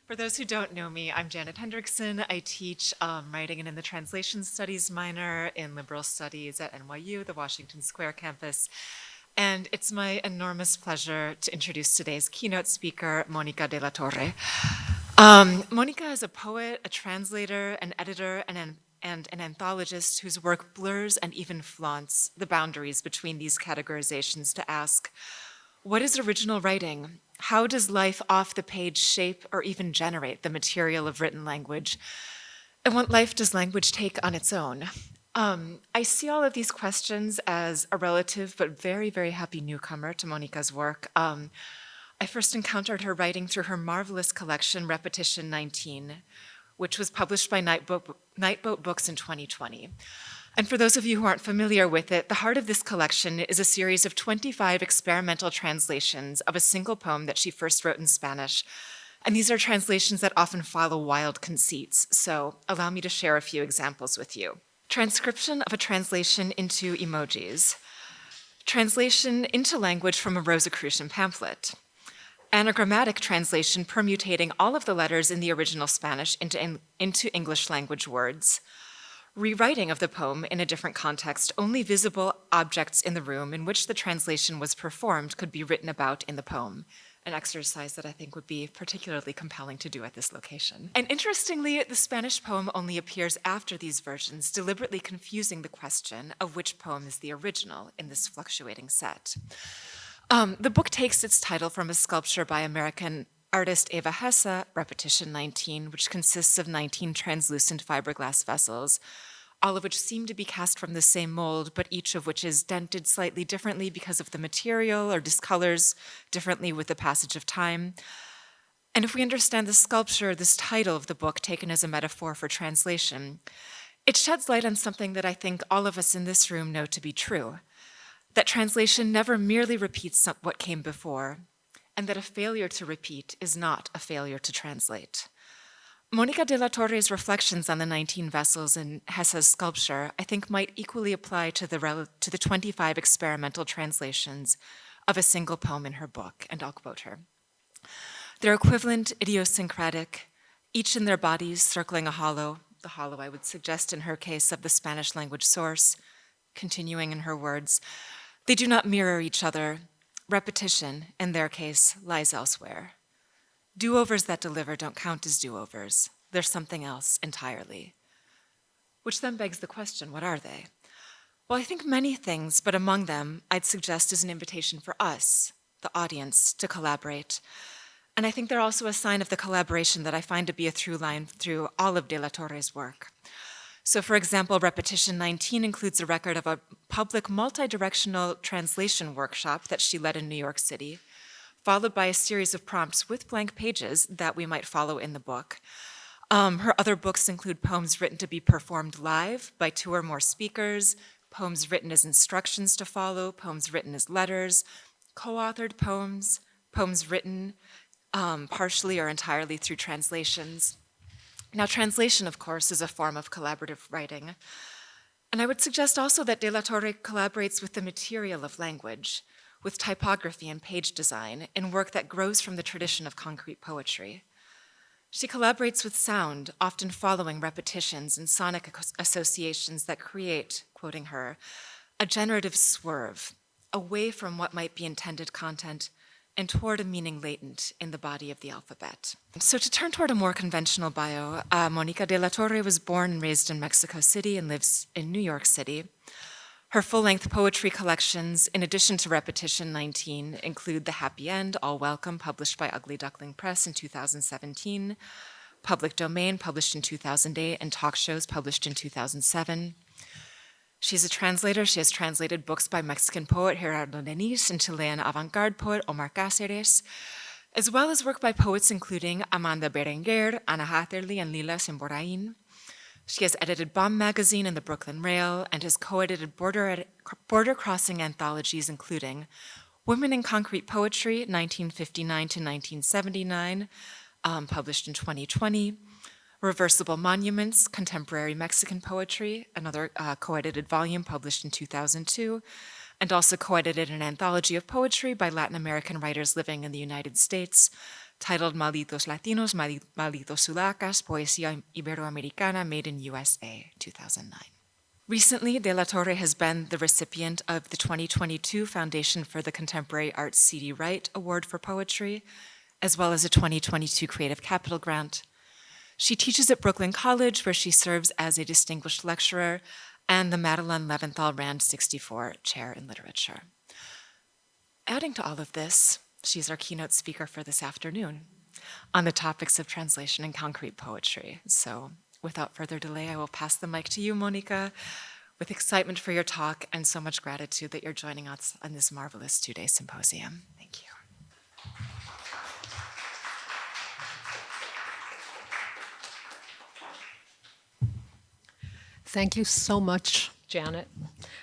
For those who don't know me, I'm Janet Hendrickson. I teach writing and in the translation studies minor in liberal studies at NYU, the Washington Square campus. And it's my enormous pleasure to introduce today's keynote speaker, Mónica de la Torre. Mónica is a poet, a translator, an editor, and an anthologist whose work blurs and even flaunts the boundaries between these categorizations to ask, what is original writing? How does life off the page shape or even generate the material of written language? And what life does language take on its own? I see all of these questions as a relative but very, very happy newcomer to Mónica's work. I first encountered her writing through her marvelous collection, Repetition 19, which was published by Nightboat Books in 2020. And for those of you who aren't familiar with it, the heart of this collection is a series of 25 experimental translations of a single poem that she first wrote in Spanish. And these are translations that often follow wild conceits, so allow me to share a few examples with you. Transcription of a translation into emojis. Translation into language from a Rosicrucian pamphlet. Anagrammatic translation permutating all of the letters in the original Spanish into English language words. Rewriting of the poem in a different context, only visible objects in the room in which the translation was performed could be written about in the poem, an exercise that I think would be particularly compelling to do at this location. And interestingly, the Spanish poem only appears after these versions, deliberately confusing the question of which poem is the original in this fluctuating set. The book takes its title from a sculpture by American artist Eva Hesse, Repetition 19, which consists of 19 translucent fiberglass vessels, all of which seem to be cast from the same mold, but each of which is dented slightly differently because of the material or discolors differently with the passage of time. And if we understand the sculpture, this title of the book taken as a metaphor for translation, it sheds light on something that I think all of us in this room know to be true, that translation never merely repeats what came before, and that a failure to repeat is not a failure to translate. Mónica de la Torre's reflections on the 19 vessels in Hesse's sculpture, I think, might equally apply to the 25 experimental translations of a single poem in her book, and I'll quote her. They're equivalent, idiosyncratic, each in their bodies circling a hollow, the hollow I would suggest in her case of the Spanish language source, continuing in her words. They do not mirror each other. Repetition, in their case, lies elsewhere. Do-overs that deliver don't count as do-overs. They're something else entirely. Which then begs the question, what are they? Well, I think many things, but among them, I'd suggest is an invitation for us, the audience, to collaborate. And I think they're also a sign of the collaboration that I find to be a through line through all of de la Torre's work. So, for example, Repetition 19 includes a record of a public multi-directional translation workshop that she led in New York City, followed by a series of prompts with blank pages that we might follow in the book. Her other books include poems written to be performed live by 2 or more speakers, poems written as instructions to follow, poems written as letters, co-authored poems, poems written partially or entirely through translations. Now, translation, of course, is a form of collaborative writing. And I would suggest also that de la Torre collaborates with the material of language, with typography and page design, in work that grows from the tradition of concrete poetry. She collaborates with sound, often following repetitions and sonic associations that create, quoting her, a generative swerve away from what might be intended content and toward a meaning latent in the body of the alphabet. So to turn toward a more conventional bio, Mónica de la Torre was born and raised in Mexico City and lives in New York City. Her full-length poetry collections, in addition to Repetition 19, include The Happy End, All Welcome, published by Ugly Duckling Press in 2017, Public Domain, published in 2008, and Talk Shows, published in 2007. She's a translator. She has translated books by Mexican poet Gerardo Denis and Chilean avant-garde poet Omar Cáceres, as well as work by poets including Amanda Berenguer, Anna Hatherley, and Lila Simborain. She has edited Bomb Magazine and the Brooklyn Rail and has co-edited border-crossing anthologies including Women in Concrete Poetry, 1959 to 1979, published in 2020, Reversible Monuments, Contemporary Mexican Poetry, another co-edited volume published in 2002, and also co-edited an anthology of poetry by Latin American writers living in the United States, titled Malditos Latinos, Malditos Sudacas, Poesía Iberoamericana, made in USA, 2009. Recently, De La Torre has been the recipient of the 2022 Foundation for the Contemporary Arts C.D. Wright Award for Poetry, as well as a 2022 Creative Capital Grant. She teaches at Brooklyn College, where she serves as a distinguished lecturer and the Madeline Leventhal Rand 64 Chair in Literature. Adding to all of this, she's our keynote speaker for this afternoon on the topics of translation and concrete poetry. So without further delay, I will pass the mic to you, Mónica, with excitement for your talk and so much gratitude that you're joining us on this marvelous two-day symposium. Thank you. Thank you so much, Janet,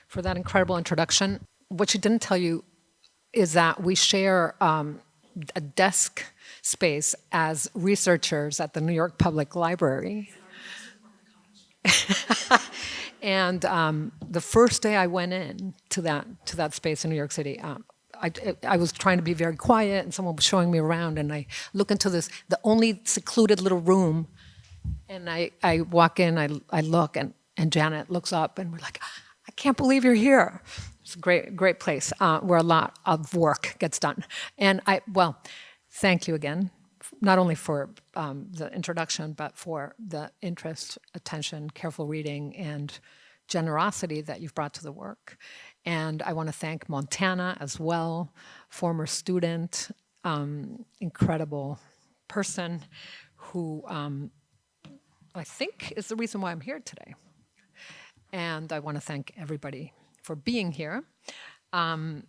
for that incredible introduction. What she didn't tell you is that we share a desk space as researchers at the New York Public Library. And the first day I went in to that space in New York City, I was trying to be very quiet, and someone was showing me around, and I look into the only secluded little room, and I walk in, I look, and Janet looks up, and we're like, I can't believe you're here. It's a great place where a lot of work gets done. And thank you again, not only for the introduction, but for the interest, attention, careful reading, and generosity that you've brought to the work. And I want to thank Montana as well, former student, incredible person who I think is the reason why I'm here today. And I want to thank everybody for being here. When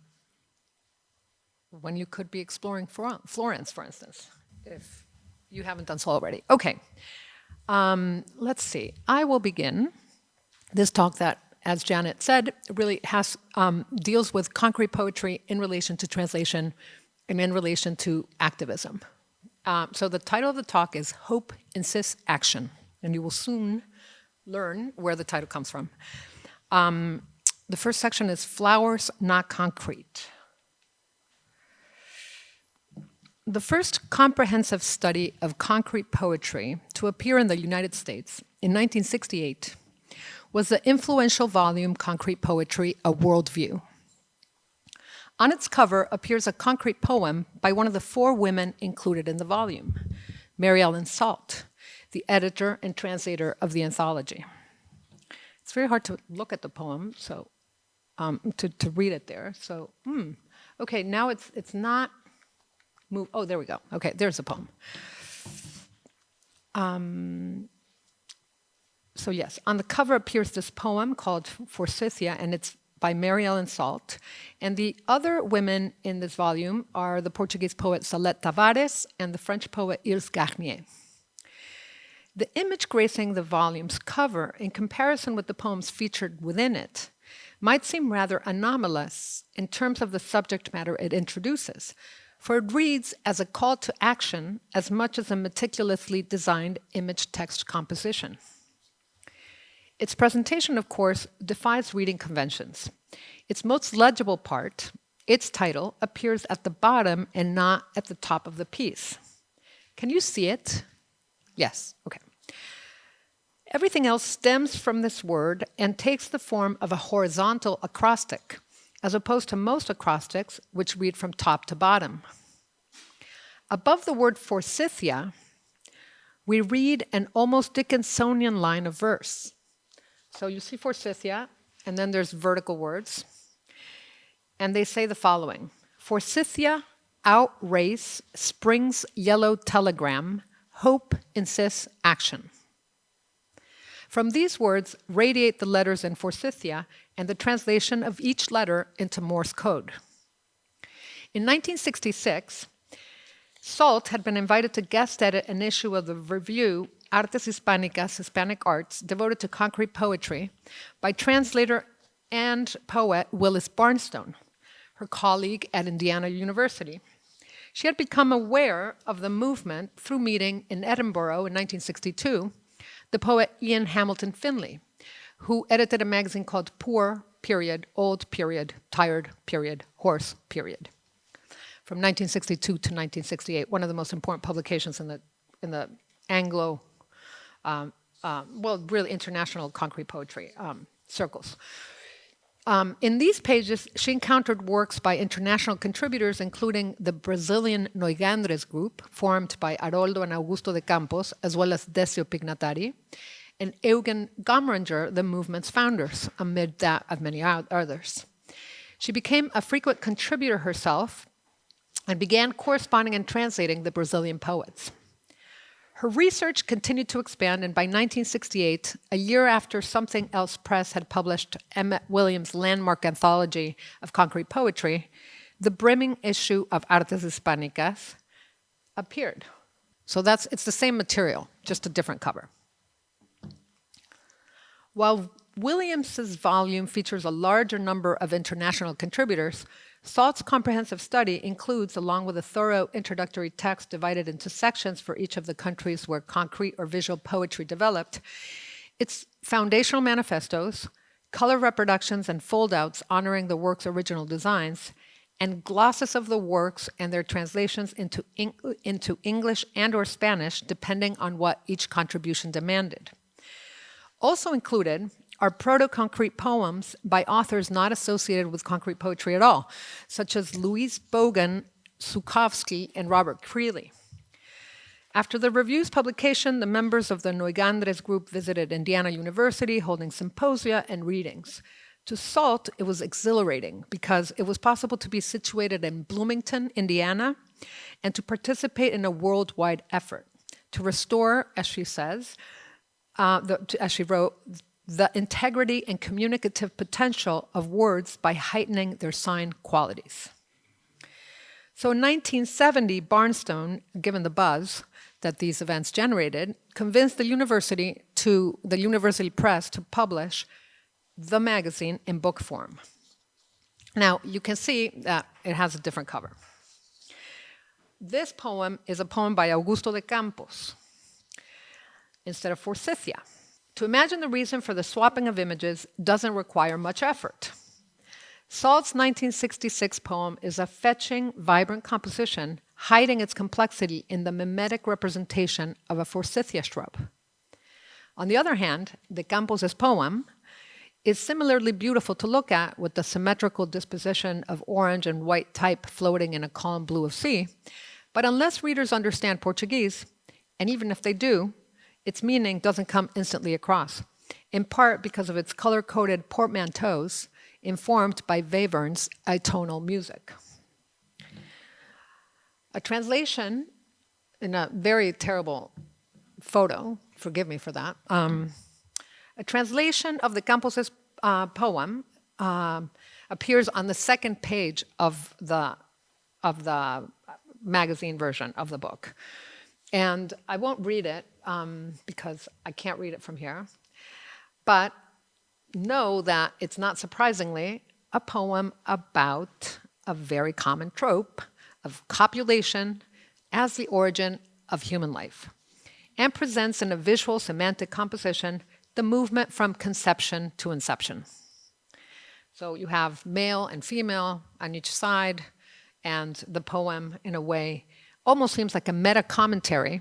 you could be exploring Florence, for instance, if you haven't done so already. Okay, let's see. I will begin this talk that, as Janet said, really deals with concrete poetry in relation to translation and in relation to activism. So the title of the talk is Hope Insists Action, and you will soon learn where the title comes from. The first section is Flowers, Not Concrete. The first comprehensive study of concrete poetry to appear in the United States in 1968 was the influential volume Concrete Poetry, A Worldview. On its cover appears a concrete poem by one of the 4 women included in the volume, Mary Ellen Salt, the editor and translator of the anthology. It's very hard to look at the poem, so to read it there. So, okay, now it's not move. Oh, there we go. Okay, there's the poem. So yes, on the cover appears this poem called Forsythia, and it's by Mary Ellen Salt. And the other women in this volume are the Portuguese poet Salete Tavares and the French poet Ilse Garnier. The image gracing the volume's cover, in comparison with the poems featured within it, might seem rather anomalous in terms of the subject matter it introduces, for it reads as a call to action as much as a meticulously designed image-text composition. Its presentation, of course, defies reading conventions. Its most legible part, its title, appears at the bottom and not at the top of the piece. Can you see it? Yes, okay. Everything else stems from this word and takes the form of a horizontal acrostic, as opposed to most acrostics, which read from top to bottom. Above the word Forsythia, we read an almost Dickinsonian line of verse. So you see Forsythia, and then there's vertical words, and they say the following: Forsythia, outrace, spring's yellow telegram, hope insists action. From these words radiate the letters in Forsythia and the translation of each letter into Morse code. In 1966, Salt had been invited to guest edit an issue of the review Artes Hispánicas, Hispanic Arts, devoted to concrete poetry, by translator and poet Willis Barnstone, her colleague at Indiana University. She had become aware of the movement through meeting in Edinburgh in 1962 the poet Ian Hamilton Finley, who edited a magazine called Poor, period, Old, period, Tired, period, Horse, period. from 1962 to 1968, one of the most important publications in the Anglo, really international concrete poetry circles. In these pages, she encountered works by international contributors, including the Brazilian Noigandres group, formed by Haroldo and Augusto de Campos, as well as Decio Pignatari, and Eugen Gomringer, the movement's founders, amid that of many others. She became a frequent contributor herself and began corresponding and translating the Brazilian poets. Her research continued to expand, and by 1968, a year after Something Else Press had published Emmett Williams' landmark anthology of concrete poetry, the brimming issue of Artes Hispánicas appeared. So it's the same material, just a different cover. While Williams's volume features a larger number of international contributors, Salt's comprehensive study includes, along with a thorough introductory text divided into sections for each of the countries where concrete or visual poetry developed, its foundational manifestos, color reproductions and foldouts honoring the work's original designs, and glosses of the works and their translations into English and or Spanish, depending on what each contribution demanded. Also included are proto-concrete poems by authors not associated with concrete poetry at all, such as Louise Bogan, Sukovsky, and Robert Creeley. After the review's publication, the members of the Noigandres group visited Indiana University, holding symposia and readings. To Salt, it was exhilarating because it was possible to be situated in Bloomington, Indiana, and to participate in a worldwide effort to restore, as she says, as she wrote, the integrity and communicative potential of words by heightening their sign qualities. So in 1970, Barnstone, given the buzz that these events generated, convinced the university press to publish the magazine in book form. Now, you can see that it has a different cover. This poem is a poem by Augusto de Campos instead of Forsythia. To imagine the reason for the swapping of images doesn't require much effort. Salt's 1966 poem is a fetching, vibrant composition hiding its complexity in the mimetic representation of a forsythia shrub. On the other hand, de Campos's poem is similarly beautiful to look at, with the symmetrical disposition of orange and white type floating in a calm blue of sea. But unless readers understand Portuguese, and even if they do, its meaning doesn't come instantly across, in part because of its color-coded portmanteaus informed by Webern's atonal music. A translation in a very terrible photo, forgive me for that, a translation of de Campos's poem appears on the second page of the magazine version of the book. And I won't read it because I can't read it from here. But know that it's not surprisingly a poem about a very common trope of copulation as the origin of human life, and presents in a visual semantic composition the movement from conception to inception. So you have male and female on each side, and the poem, in a way, almost seems like a meta-commentary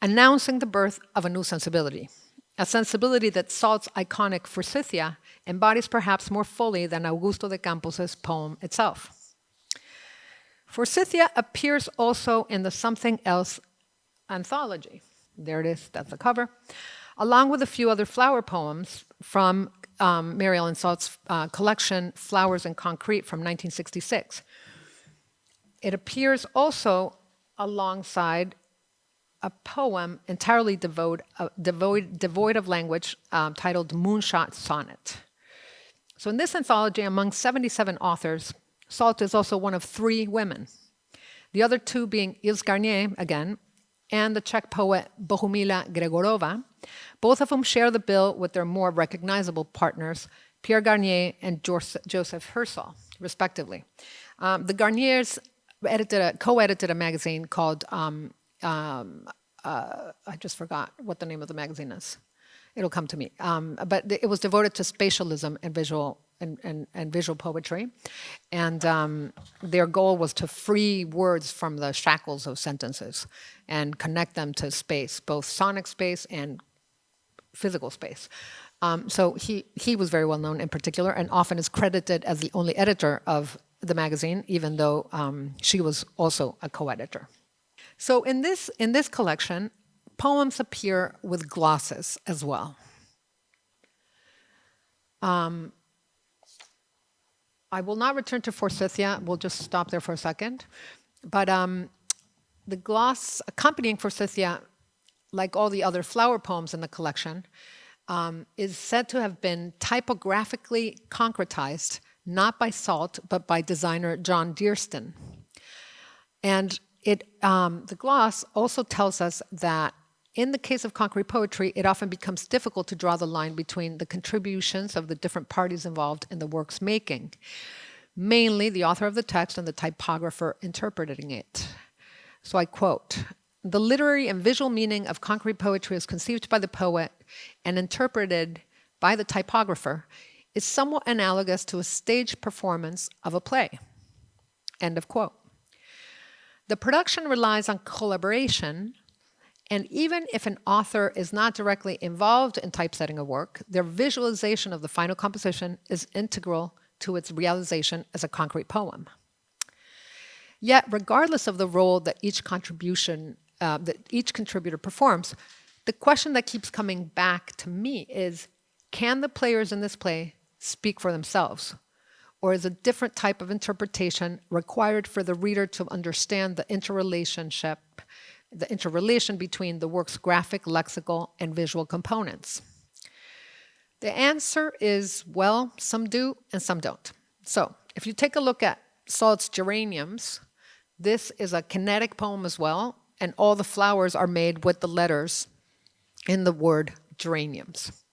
announcing the birth of a new sensibility, a sensibility that Salt's iconic Forsythia embodies perhaps more fully than Augusto de Campos's poem itself. Forsythia appears also in the Something Else anthology. There it is, that's the cover, along with a few other flower poems from Mary Ellen Salt's collection, Flowers in Concrete from 1966. It appears also alongside a poem entirely devoid of language titled Moonshot Sonnet. So in this anthology, among 77 authors, Salt is also one of 3 women, the other 2 being Ilse Garnier, again, and the Czech poet Bohumila Gregorova, both of whom share the bill with their more recognizable partners, Pierre Garnier and Joseph Hersal, respectively. The Garniers co-edited a magazine called, I just forgot what the name of the magazine is. It'll come to me. But it was devoted to spatialism and visual and visual poetry. And their goal was to free words from the shackles of sentences and connect them to space, both sonic space and physical space. So he was very well known in particular, and often is credited as the only editor of the magazine, even though she was also a co-editor. So in this collection, poems appear with glosses as well. I will not return to Forsythia. We'll just stop there for a second. But the gloss accompanying Forsythia, like all the other flower poems in the collection, is said to have been typographically concretized, not by Salt, but by designer John Dearston. And the gloss also tells us that in the case of concrete poetry, it often becomes difficult to draw the line between the contributions of the different parties involved in the work's making, mainly the author of the text and the typographer interpreting it. So I quote, "The literary and visual meaning of concrete poetry as conceived by the poet and interpreted by the typographer is somewhat analogous to a stage performance of a play." End of quote. The production relies on collaboration, and even if an author is not directly involved in typesetting a work, their visualization of the final composition is integral to its realization as a concrete poem. Yet, regardless of the role that each contributor performs, the question that keeps coming back to me is, can the players in this play speak for themselves? Or is a different type of interpretation required for the reader to understand the interrelation between the work's graphic, lexical, and visual components? The answer is, well, some do and some don't. So if you take a look at Salt's Geraniums, this is a kinetic poem as well, and all the flowers are made with the letters in the word geraniums.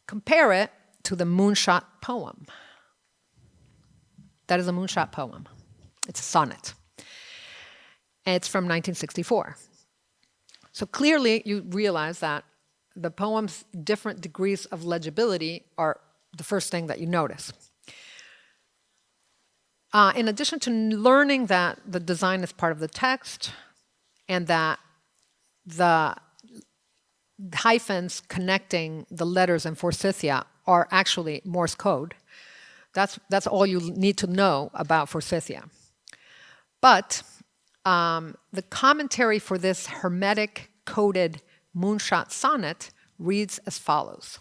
Compare it to the Moonshot poem. That is a Moonshot poem. It's a sonnet. And it's from 1964. So clearly you realize that the poem's different degrees of legibility are the first thing that you notice. In addition to learning that the design is part of the text and that the hyphens connecting the letters in Forsythia are actually Morse code, that's all you need to know about Forsythia. But the commentary for this hermetic coded Moonshot sonnet reads as follows.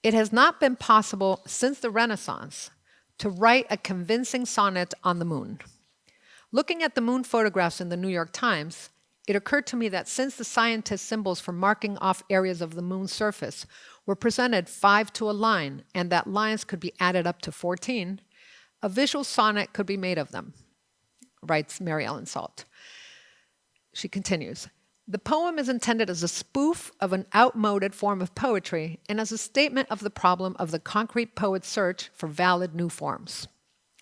"It has not been possible since the Renaissance to write a convincing sonnet on the moon. Looking at the moon photographs in the New York Times, it occurred to me that since the scientists' symbols for marking off areas of the moon's surface were presented 5 to a line, and that lines could be added up to 14, a visual sonnet could be made of them," writes Mary Ellen Salt. She continues, "The poem is intended as a spoof of an outmoded form of poetry and as a statement of the problem of the concrete poet's search for valid new forms."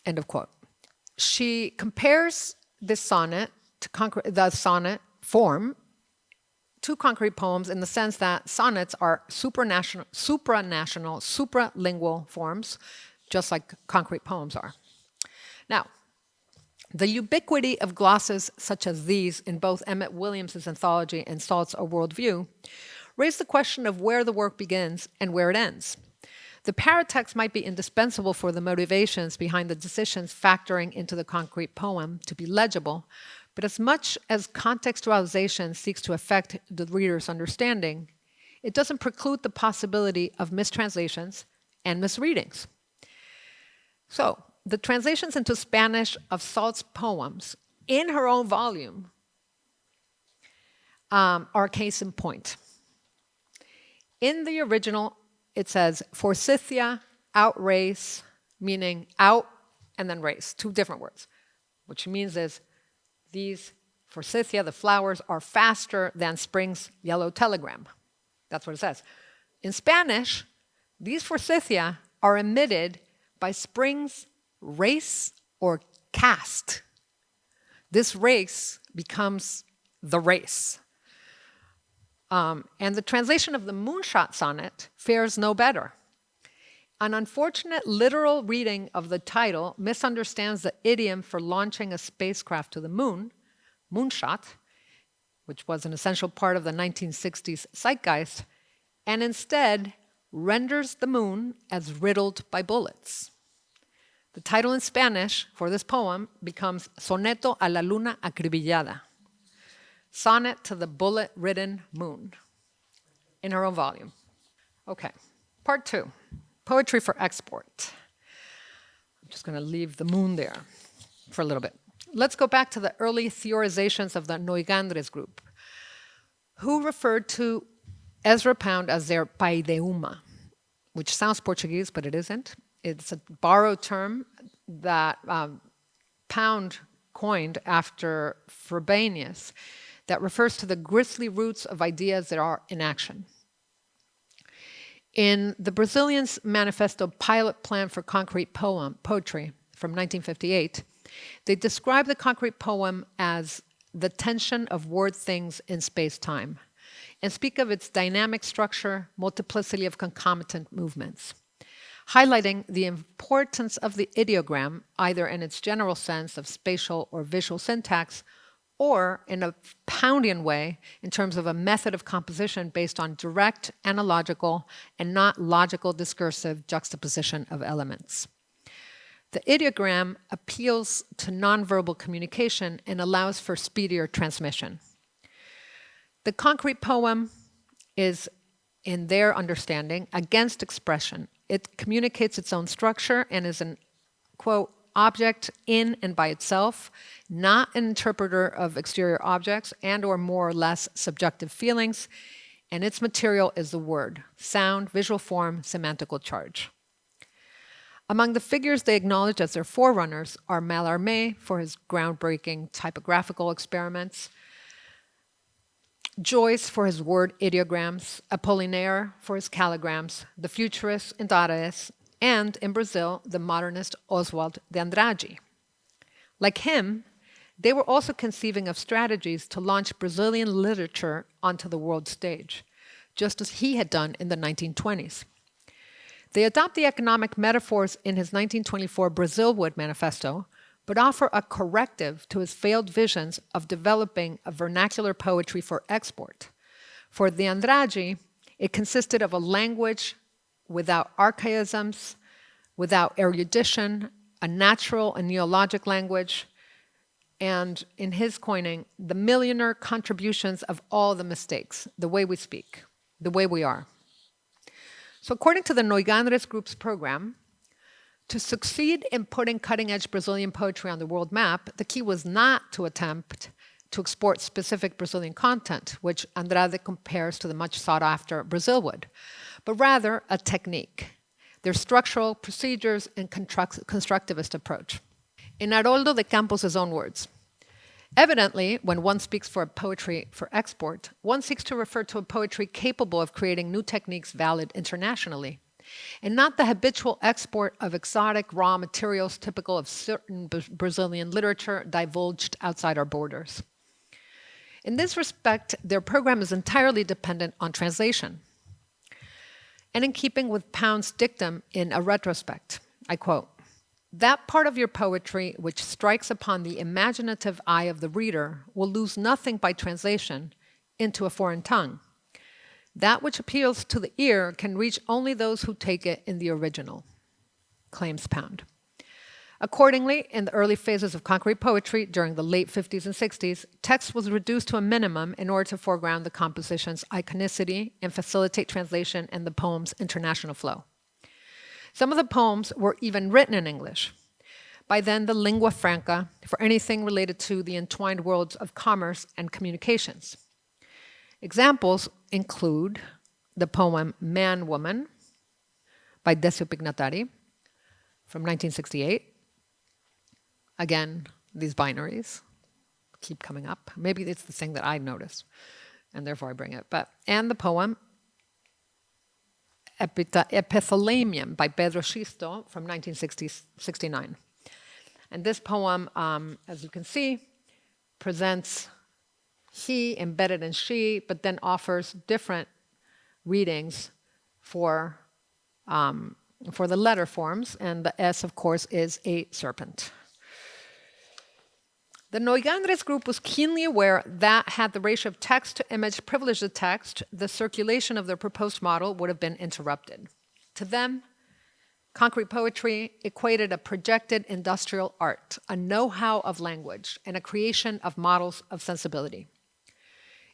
End of quote. She compares this sonnet to the sonnet form to concrete poems in the sense that sonnets are supranational, supralingual forms, just like concrete poems are. Now, the ubiquity of glosses such as these in both Emmett Williams's anthology and Salt's A Worldview raise the question of where the work begins and where it ends. The paratext might be indispensable for the motivations behind the decisions factoring into the concrete poem to be legible, but as much as contextualization seeks to affect the reader's understanding, it doesn't preclude the possibility of mistranslations and misreadings. So, the translations into Spanish of Salt's poems in her own volume are a case in point. In the original, it says, "Forsythia outrace," meaning out and then race, 2 different words. What she means is these Forsythia, the flowers, are faster than spring's yellow telegram. That's what it says. In Spanish, these Forsythia are emitted by spring's race or cast. This race becomes the race. And the translation of the Moonshot sonnet fares no better. An unfortunate literal reading of the title misunderstands the idiom for launching a spacecraft to the moon, moonshot, which was an essential part of the 1960s zeitgeist, and instead renders the moon as riddled by bullets. The title in Spanish for this poem becomes Soneto a la Luna Acribillada, Sonnet to the Bullet-Ridden Moon, in her own volume. Okay, part 2, poetry for export. I'm just going to leave the moon there for a little bit. Let's go back to the early theorizations of the Noigandres group, who referred to Ezra Pound as their paideuma, which sounds Portuguese, but it isn't. It's a borrowed term that Pound coined after Frobenius that refers to the grisly roots of ideas that are in action. In the Brazilians' manifesto Pilot Plan for Concrete Poetry from 1958, they describe the concrete poem as the tension of word things in space-time and speak of its dynamic structure, multiplicity of concomitant movements, highlighting the importance of the ideogram, either in its general sense of spatial or visual syntax, or in a Poundian way in terms of a method of composition based on direct, analogical, and not logical discursive juxtaposition of elements. The ideogram appeals to nonverbal communication and allows for speedier transmission. The concrete poem is, in their understanding, against expression. It communicates its own structure and is an, quote, object in and by itself, not an interpreter of exterior objects and or more or less subjective feelings, and its material is the word, sound, visual form, semantical charge. Among the figures they acknowledge as their forerunners are Mallarmé for his groundbreaking typographical experiments, Joyce for his word ideograms, Apollinaire for his calligrams, the futurist Antares, and, in Brazil, the modernist Oswald de Andrade. Like him, they were also conceiving of strategies to launch Brazilian literature onto the world stage, just as he had done in the 1920s. They adopt the economic metaphors in his 1924 Brazilwood Manifesto, but offer a corrective to his failed visions of developing a vernacular poetry for export. For de Andrade, it consisted of a language without archaisms, without erudition, a natural and neologic language, and, in his coining, the millionaire contributions of all the mistakes, the way we speak, the way we are. So according to the Noigandres Group's program, to succeed in putting cutting-edge Brazilian poetry on the world map, the key was not to attempt to export specific Brazilian content, which Andrade compares to the much sought-after Brazilwood, but rather a technique, their structural procedures and constructivist approach. In Haroldo de Campos' own words, evidently, when one speaks for a poetry for export, one seeks to refer to a poetry capable of creating new techniques valid internationally, and not the habitual export of exotic raw materials typical of certain Brazilian literature divulged outside our borders. In this respect, their program is entirely dependent on translation. And in keeping with Pound's dictum in a retrospect, I quote, "That part of your poetry which strikes upon the imaginative eye of the reader will lose nothing by translation into a foreign tongue. That which appeals to the ear can reach only those who take it in the original," claims Pound. Accordingly, in the early phases of concrete poetry during the late 50s and 60s, text was reduced to a minimum in order to foreground the composition's iconicity and facilitate translation and the poem's international flow. Some of the poems were even written in English, by then the lingua franca for anything related to the entwined worlds of commerce and communications. Examples include the poem Man Woman by Decio Pignatari from 1968. Again, these binaries keep coming up. Maybe it's the thing that I noticed, and therefore I bring it. And the poem Epithalamium by Pedro Xisto from 1969. And this poem, as you can see, presents he embedded in she, but then offers different readings for for the letter forms, and the S, of course, is a serpent. The Noigandres group was keenly aware that had the ratio of text to image privileged the text, the circulation of their proposed model would have been interrupted. To them, concrete poetry equated a projected industrial art, a know-how of language, and a creation of models of sensibility.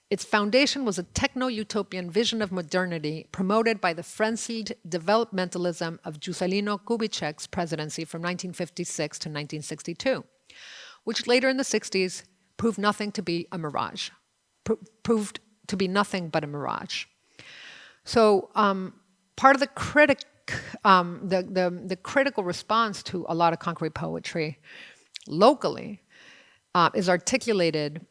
Its foundation was a techno-utopian vision of modernity promoted by the frenzied developmentalism of Juscelino Kubitschek's presidency from 1956 to 1962, which later in the 60s proved nothing to be a mirage, proved to be nothing but a mirage. So part of the critical response to a lot of concrete poetry locally is articulated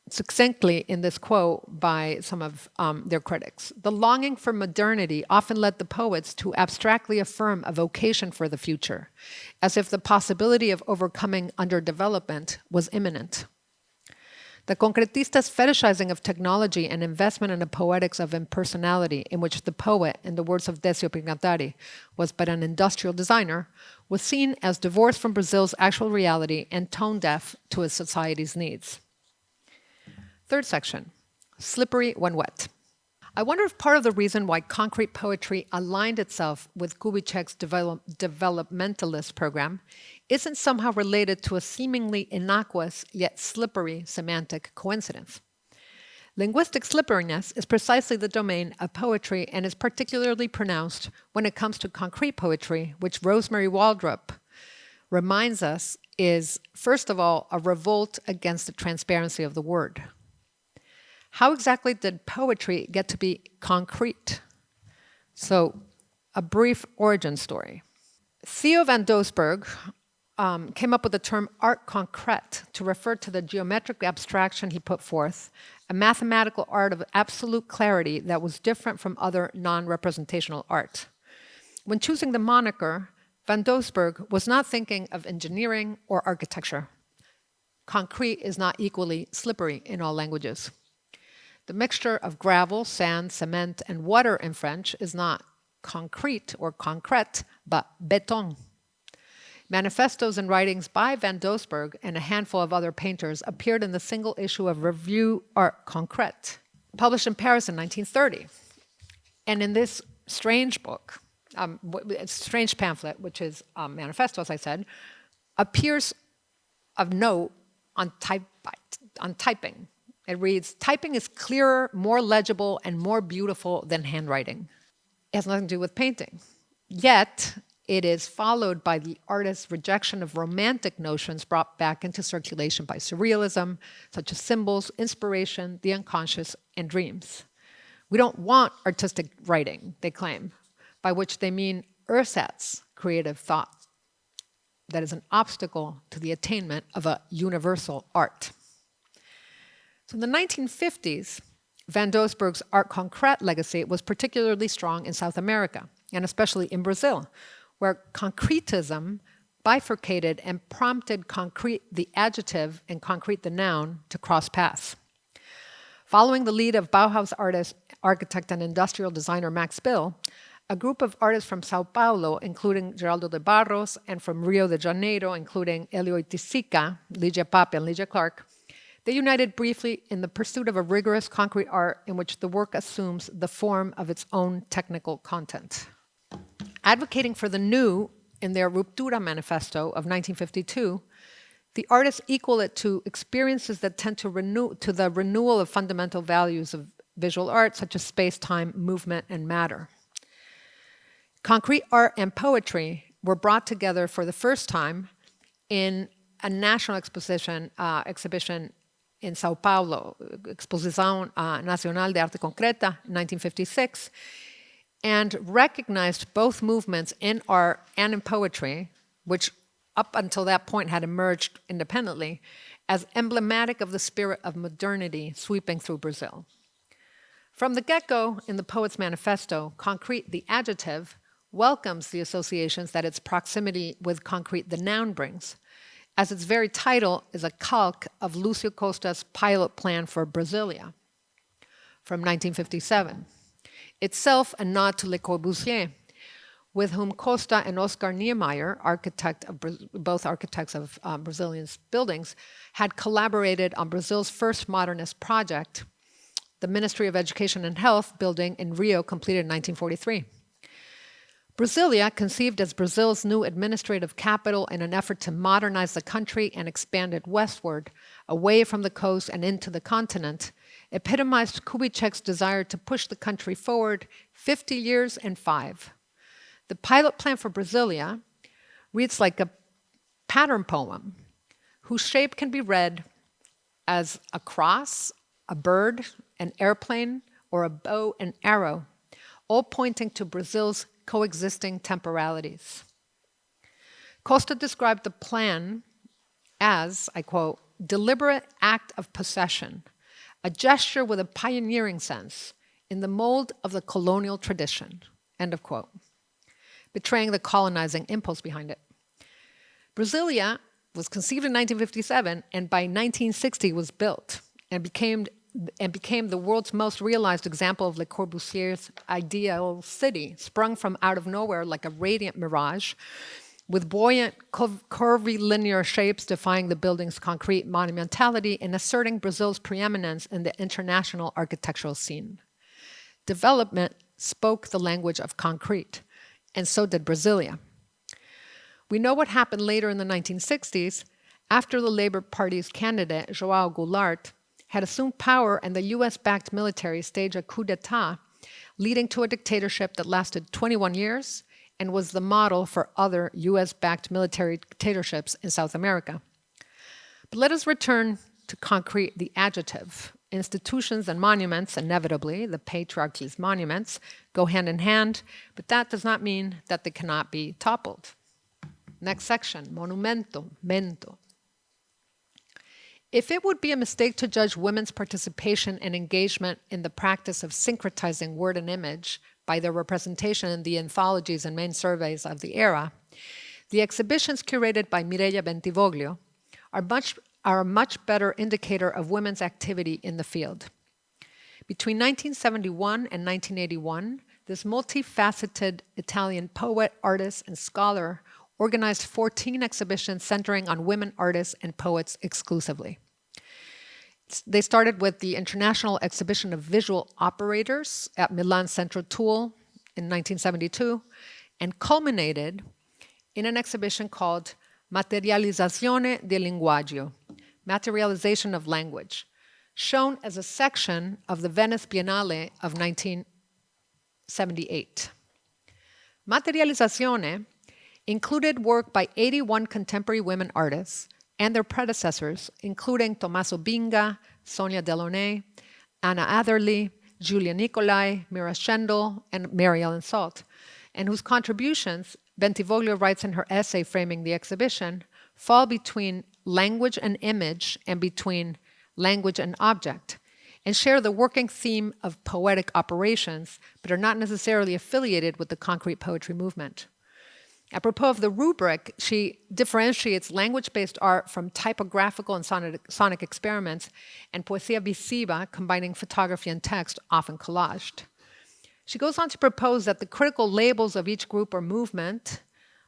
succinctly in this quote by some of their critics. The longing for modernity often led the poets to abstractly affirm a vocation for the future, as if the possibility of overcoming underdevelopment was imminent. The concretistas' fetishizing of technology and investment in a poetics of impersonality in which the poet, in the words of Decio Pignatari, was but an industrial designer, was seen as divorced from Brazil's actual reality and tone-deaf to its society's needs. Third section, slippery when wet. I wonder if part of the reason why concrete poetry aligned itself with Kubitschek's developmentalist program isn't somehow related to a seemingly innocuous yet slippery semantic coincidence. Linguistic slipperiness is precisely the domain of poetry and is particularly pronounced when it comes to concrete poetry, which Rosemary Waldrop reminds us is, first of all, a revolt against the transparency of the word. How exactly did poetry get to be concrete? So, a brief origin story. Theo van Doesburg came up with the term art concrète to refer to the geometric abstraction he put forth, a mathematical art of absolute clarity that was different from other non-representational art. When choosing the moniker, van Doesburg was not thinking of engineering or architecture. Concrete is not equally slippery in all languages. The mixture of gravel, sand, cement, and water in French is not concrete or concrète, but béton. Manifestos and writings by van Doesburg and a handful of other painters appeared in the single issue of Revue Art Concrète, published in Paris in 1930. And in this strange book, strange pamphlet, which is Manifesto, as I said, appears of note on typing. It reads, typing is clearer, more legible, and more beautiful than handwriting. It has nothing to do with painting. Yet, it is followed by the artist's rejection of romantic notions brought back into circulation by surrealism, such as symbols, inspiration, the unconscious, and dreams. We don't want artistic writing, they claim, by which they mean ersatz creative thought that is an obstacle to the attainment of a universal art. So in the 1950s, van Doesburg's art concrète legacy was particularly strong in South America, and especially in Brazil, where concretism bifurcated and prompted concrete the adjective and concrete the noun to cross paths. Following the lead of Bauhaus artist, architect, and industrial designer Max Bill, a group of artists from Sao Paulo, including Geraldo de Barros, and from Rio de Janeiro, including Elio Itisica, Ligia Pape, and Ligia Clark, they united briefly in the pursuit of a rigorous concrete art in which the work assumes the form of its own technical content. Advocating for the new in their Ruptura Manifesto of 1952, the artists equal it to experiences that tend to the renewal of fundamental values of visual art, such as space, time, movement, and matter. Concrete art and poetry were brought together for the first time in a national exhibition in Sao Paulo, Exposição Nacional de Arte Concreta, in 1956, and recognized both movements in art and in poetry, which up until that point had emerged independently, as emblematic of the spirit of modernity sweeping through Brazil. From the get-go, in the Poet's Manifesto, concrete, the adjective, welcomes the associations that its proximity with concrete, the noun, brings, as its very title is a calque of Lúcio Costa's pilot plan for Brasilia from 1957, itself a nod to Le Corbusier, with whom Costa and Oscar Niemeyer, both architects of Brazilian buildings, had collaborated on Brazil's first modernist project, the Ministry of Education and Health building in Rio, completed in 1943. Brasilia, conceived as Brazil's new administrative capital in an effort to modernize the country and expand it westward, away from the coast and into the continent, epitomized Kubitschek's desire to push the country forward 50 years and 5. The pilot plan for Brasilia reads like a pattern poem whose shape can be read as a cross, a bird, an airplane, or a bow and arrow, all pointing to Brazil's coexisting temporalities. Costa described the plan as, I quote, deliberate act of possession, a gesture with a pioneering sense in the mold of the colonial tradition, end of quote, betraying the colonizing impulse behind it. Brasilia was conceived in 1957 and by 1960 was built and became the world's most realized example of Le Corbusier's ideal city, sprung from out of nowhere like a radiant mirage, with buoyant, curvilinear shapes defying the building's concrete monumentality and asserting Brazil's preeminence in the international architectural scene. Development spoke the language of concrete, and so did Brasilia. We know what happened later in the 1960s, after the Labour Party's candidate, João Goulart, had assumed power and the US-backed military staged a coup d'etat, leading to a dictatorship that lasted 21 years and was the model for other US-backed military dictatorships in South America. But let us return to concrete, the adjective. Institutions and monuments, inevitably, the patriarchy's monuments, go hand in hand, but that does not mean that they cannot be toppled. Next section, monumento, mento. If it would be a mistake to judge women's participation and engagement in the practice of syncretizing word and image by their representation in the anthologies and main surveys of the era, the exhibitions curated by Mireia Bentivoglio are a much better indicator of women's activity in the field. Between 1971 and 1981, this multifaceted Italian poet, artist, and scholar organized 14 exhibitions centering on women artists and poets exclusively. They started with the International Exhibition of Visual Operators at Milan Centro Tool in 1972 and culminated in an exhibition called Materializzazione del linguaggio, materialization of language, shown as a section of the Venice Biennale of 1978. Materializzazione included work by 81 contemporary women artists and their predecessors, including Tommaso Binga, Sonia Delaunay, Anna Atherley, Julia Nicolai, Mira Schendel, and Mary Ellen Salt, and whose contributions, Bentivoglio writes in her essay framing the exhibition, fall between language and image and between language and object, and share the working theme of poetic operations, but are not necessarily affiliated with the concrete poetry movement. Apropos of the rubric, she differentiates language-based art from typographical and sonic experiments, and poesia visiva, combining photography and text, often collaged. She goes on to propose that the critical labels of each group or movement,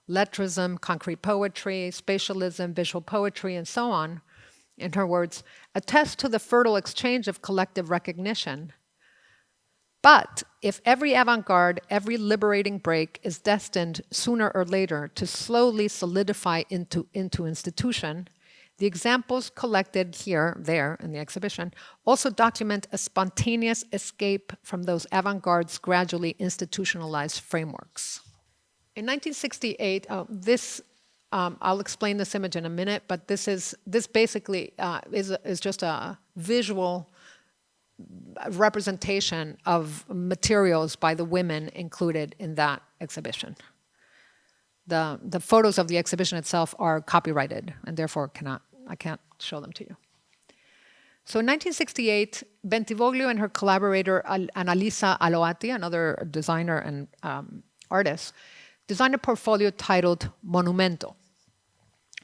lettrism, concrete poetry, spatialism, visual poetry, and so on, in her words, attest to the fertile exchange of collective recognition. But if every avant-garde, every liberating break is destined sooner or later to slowly solidify into institution, the examples collected there in the exhibition also document a spontaneous escape from those avant-garde's gradually institutionalized frameworks. In 1968, I'll explain this image in a minute, but this basically is just a visual representation of materials by the women included in that exhibition. The photos of the exhibition itself are copyrighted and therefore I can't show them to you. So in 1968, Bentivoglio and her collaborator Annalisa Aloati, another designer and artist, designed a portfolio titled Monumento,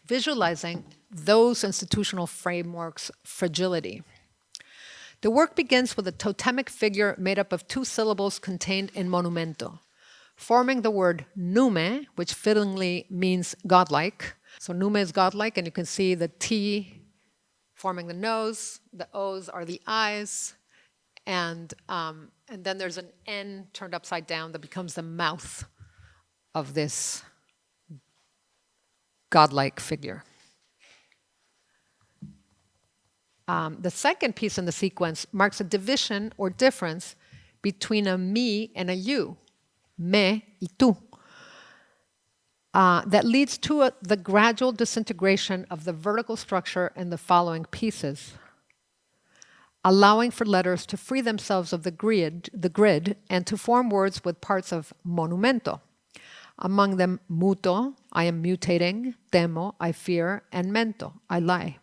visualizing those institutional frameworks' fragility. The work begins with a totemic figure made up of two syllables contained in monumento, forming the word nume, which fittingly means godlike. So nume is godlike, and you can see the T forming the nose, the O's are the eyes, and then there's an N turned upside down that becomes the mouth of this godlike figure. The second piece in the sequence marks a division or difference between a me and a you, me y tú, that leads to the gradual disintegration of the vertical structure in the following pieces, allowing for letters to free themselves of the grid and to form words with parts of monumento. Among them, muto, I am mutating, temo, I fear, and mento, I lie.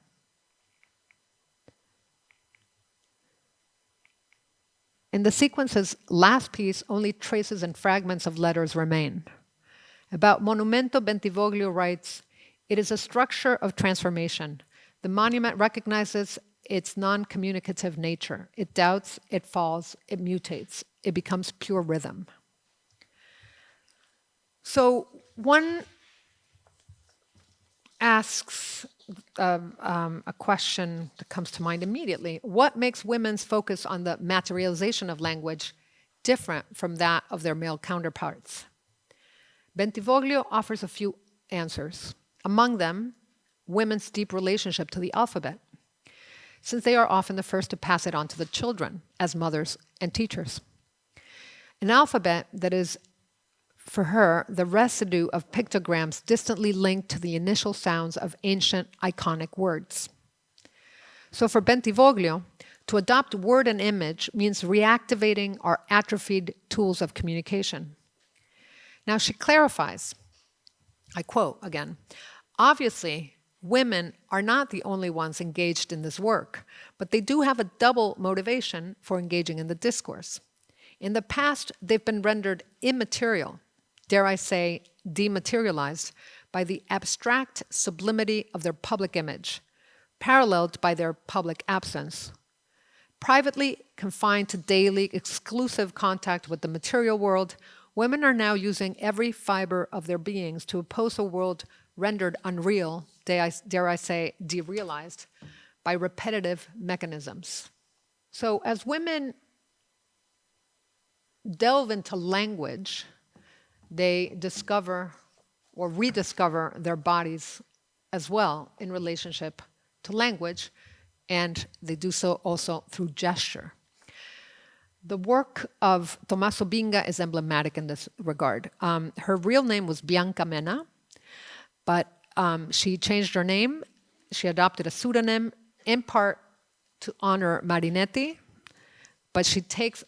In the sequence's last piece, only traces and fragments of letters remain. About monumento, Bentivoglio writes, it is a structure of transformation. The monument recognizes its non-communicative nature. It doubts, it falls, it mutates. It becomes pure rhythm. So one asks a question that comes to mind immediately. What makes women's focus on the materialization of language different from that of their male counterparts? Bentivoglio offers a few answers. Among them, women's deep relationship to the alphabet, since they are often the first to pass it on to the children as mothers and teachers. An alphabet that is, for her, the residue of pictograms distantly linked to the initial sounds of ancient iconic words. So for Bentivoglio, to adopt word and image means reactivating our atrophied tools of communication. Now she clarifies, I quote again, obviously, women are not the only ones engaged in this work, but they do have a double motivation for engaging in the discourse. In the past, they've been rendered immaterial, dare I say, dematerialized by the abstract sublimity of their public image, paralleled by their public absence. Privately confined to daily exclusive contact with the material world, women are now using every fiber of their beings to oppose a world rendered unreal, dare I say, derealized, by repetitive mechanisms. So as women delve into language, they discover or rediscover their bodies as well in relationship to language, and they do so also through gesture. The work of Tommaso Binga is emblematic in this regard. Her real name was Bianca Mena, but she changed her name. She adopted a pseudonym in part to honor Marinetti, but she takes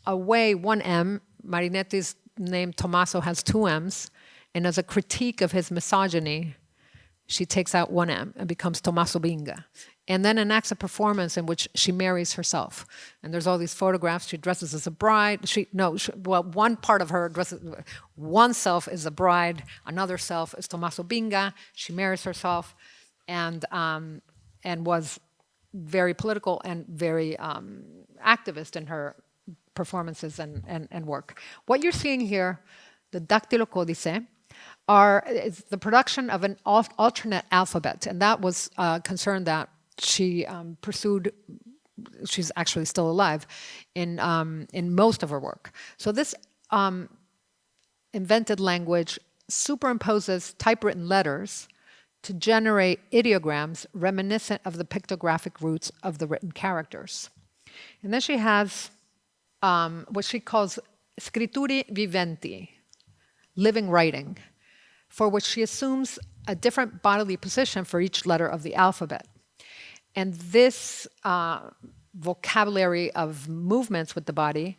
away one M. Marinetti's name, Tommaso, has two M's, and as a critique of his misogyny, she takes out one M and becomes Tommaso Binga. And then enacts a performance in which she marries herself. And there's all these photographs. She dresses as a bride. One part of her dresses, one self is a bride, another self is Tommaso Binga. She marries herself and was very political and very activist in her performances and work. What you're seeing here, the Dactylo Codice, is the production of an alternate alphabet. And that was a concern that she pursued. She's actually still alive in most of her work. So this invented language superimposes typewritten letters to generate ideograms reminiscent of the pictographic roots of the written characters. And then she has what she calls scritturi viventi, living writing, for which she assumes a different bodily position for each letter of the alphabet. And this vocabulary of movements with the body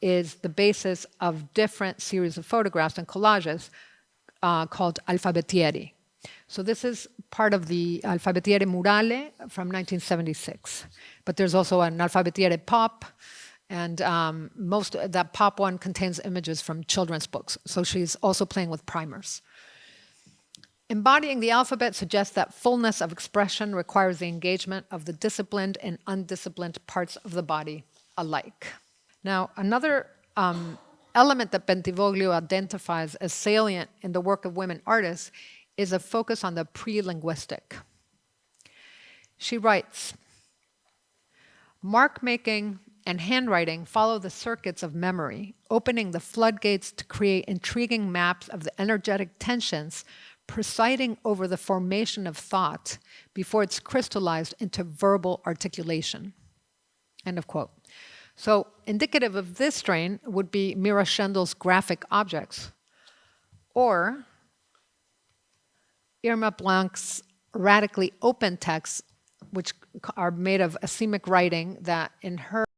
is the basis of different series of photographs and collages called alfabetieri. So this is part of the Alfabetiere Murale from 1976. But there's also an Alfabetiere Pop, and that pop one contains images from children's books. So she's also playing with primers. Embodying the alphabet suggests that fullness of expression requires the engagement of the disciplined and undisciplined parts of the body alike. Now, another element that Bentivoglio identifies as salient in the work of women artists is a focus on the pre-linguistic. She writes, mark-making and handwriting follow the circuits of memory, opening the floodgates to create intriguing maps of the energetic tensions presiding over the formation of thought before it's crystallized into verbal articulation. End of quote. So indicative of this strain would be Mira Schendel's graphic objects, or Irma Blanc's radically open texts, which are made of asemic writing that in her